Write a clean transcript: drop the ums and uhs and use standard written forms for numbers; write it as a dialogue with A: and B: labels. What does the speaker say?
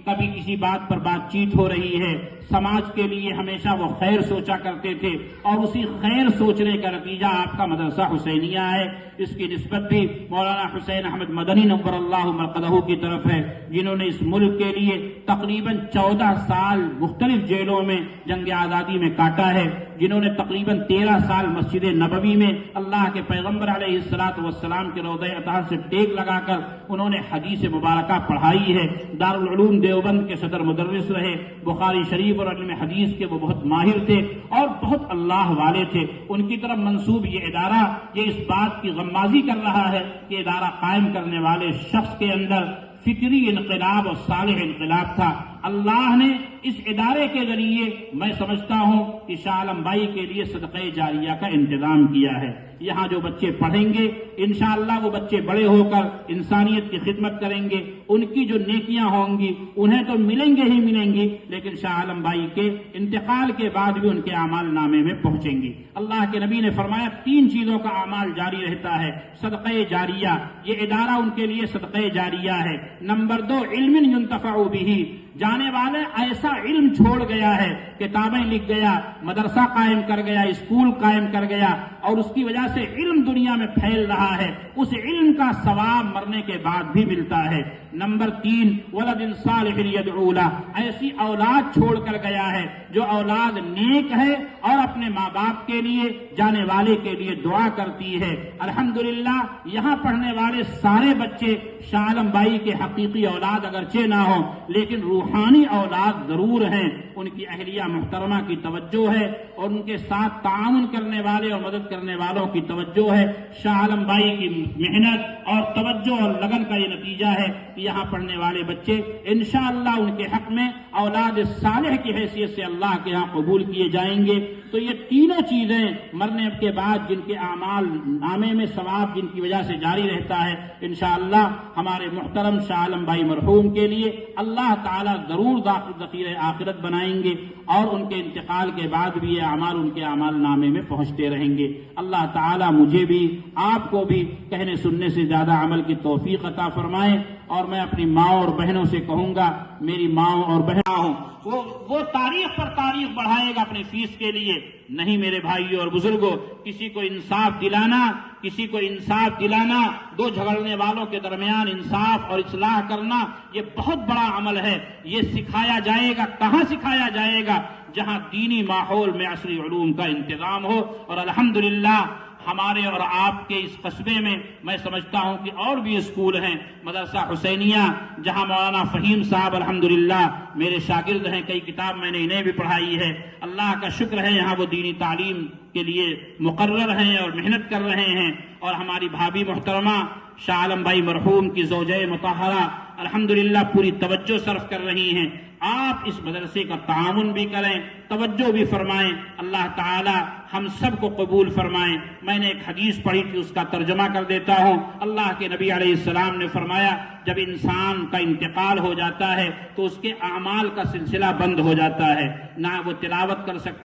A: کبھی کسی بات پر بات چیت ہو رہی ہے، سماج کے لیے ہمیشہ وہ خیر سوچا کرتے تھے، اور اسی خیر سوچنے کا نتیجہ آپ کا مدرسہ حسینیہ ہے۔ اس کی نسبت بھی مولانا حسین احمد مدنی نور اللہ مرقدہ کی طرف ہے، جنہوں نے اس ملک کے لیے تقریباً 14 سال مختلف جیلوں میں جنگ آزادی میں کاٹا ہے، جنہوں نے تقریباً 13 سال مسجد نبوی میں اللہ کے پیغمبر علیہ السلام کے روضہ اطہر سے ٹیک لگا کر انہوں نے حدیث مبارکہ پڑھائی ہے۔ دارالعلوم دیوبند کے صدر مدرس رہے، بخاری شریف اور علم حدیث کے وہ بہت ماہر تھے اور بہت اللہ والے تھے۔ ان کی طرف منسوب یہ ادارہ یہ اس بات کی غمازی کر رہا ہے کہ ادارہ قائم کرنے والے شخص کے اندر فکری انقلاب اور صالح انقلاب تھا۔ اللہ نے اس ادارے کے ذریعے میں سمجھتا ہوں کہ شاہ عالم بھائی کے لیے صدقہ جاریہ کا انتظام کیا ہے۔ یہاں جو بچے پڑھیں گے انشاءاللہ وہ بچے بڑے ہو کر انسانیت کی خدمت کریں گے، ان کی جو نیکیاں ہوں گی انہیں تو ملیں گے ہی ملیں گی، لیکن شاہ عالم بھائی کے انتقال کے بعد بھی ان کے اعمال نامے میں پہنچیں گی۔ اللہ کے نبی نے فرمایا 3 چیزوں کا اعمال جاری رہتا ہے، صدقہ جاریہ، یہ ادارہ ان کے لیے صدقہ جاریہ ہے۔ نمبر 2 علم ينتفع به، جانے والے ایسا علم چھوڑ گیا ہے، کتابیں لکھ گیا، مدرسہ قائم کر گیا، اسکول قائم کر گیا، اور اس کی وجہ سے علم دنیا میں پھیل رہا ہے، اس علم کا ثواب مرنے کے بعد بھی ملتا ہے۔ نمبر 3 ولد صالح يدعو له، ایسی اولاد چھوڑ کر گیا ہے جو اولاد نیک ہے اور اپنے ماں باپ کے لیے جانے والے کے لیے دعا کرتی ہے۔ الحمدللہ یہاں پڑھنے والے سارے بچے شاہ عالم بھائی کے حقیقی اولاد اگرچہ نہ ہوں لیکن روحانی اولاد ضرور ہیں۔ ان کی اہلیہ محترمہ کی توجہ ہے اور ان کے ساتھ تعاون کرنے والے اور مدد کرنے والوں کی توجہ ہے۔ شاہ عالم بھائی کی محنت اور توجہ اور لگن کا یہ نتیجہ ہے کہ یہاں پڑھنے والے بچے انشاءاللہ ان کے حق میں اولاد صالح کی حیثیت سے اللہ کے ہاں قبول کیے جائیں گے۔ تو یہ تینوں چیزیں مرنے کے بعد جن کے اعمال نامے میں ثواب جن کی وجہ سے جاری رہتا ہے، انشاءاللہ ہمارے محترم شاہ عالم بھائی مرحوم کے لیے اللہ تعالیٰ ضرور ذخیرہ آخرت بنائیں گے، اور ان کے انتقال کے بعد بھی یہ اعمال ان کے اعمال نامے میں پہنچتے رہیں گے۔ اللہ تعالیٰ مجھے بھی آپ کو بھی کہنے سننے سے زیادہ عمل کی توفیق عطا فرمائے۔ اور میں اپنی ماں اور بہنوں سے کہوں گا، میری ماں اور بہنیں ہوں وہ تاریخ پر تاریخ بڑھائے گا اپنی فیس کے لیے، نہیں میرے بھائیوں اور بزرگوں، کسی کو انصاف دلانا، دو جھگڑنے والوں کے درمیان انصاف اور اصلاح کرنا، یہ بہت بڑا عمل ہے۔ یہ سکھایا جائے گا، کہاں سکھایا جائے گا؟ جہاں دینی ماحول میں عصری علوم کا انتظام ہو۔ اور الحمدللہ ہمارے اور آپ کے اس قصبے میں سمجھتا ہوں کہ اور بھی اسکول ہیں، مدرسہ حسینیہ جہاں مولانا فہیم صاحب الحمدللہ میرے شاگرد ہیں، کئی کتاب میں نے انہیں بھی پڑھائی ہے۔ اللہ کا شکر ہے یہاں وہ دینی تعلیم کے لیے مقرر ہیں اور محنت کر رہے ہیں۔ اور ہماری بھابھی محترمہ شاہ عالم بھائی مرحوم کی زوجہ مطہرہ الحمدللہ پوری توجہ صرف کر رہی ہیں۔ آپ اس مدرسے کا تعاون بھی کریں، توجہ بھی فرمائیں، اللہ تعالی ہم سب کو قبول فرمائیں۔ میں نے ایک حدیث پڑھی تھی، اس کا ترجمہ کر دیتا ہوں۔ اللہ کے نبی علیہ السلام نے فرمایا جب انسان کا انتقال ہو جاتا ہے تو اس کے اعمال کا سلسلہ بند ہو جاتا ہے، نہ وہ تلاوت کر سکتا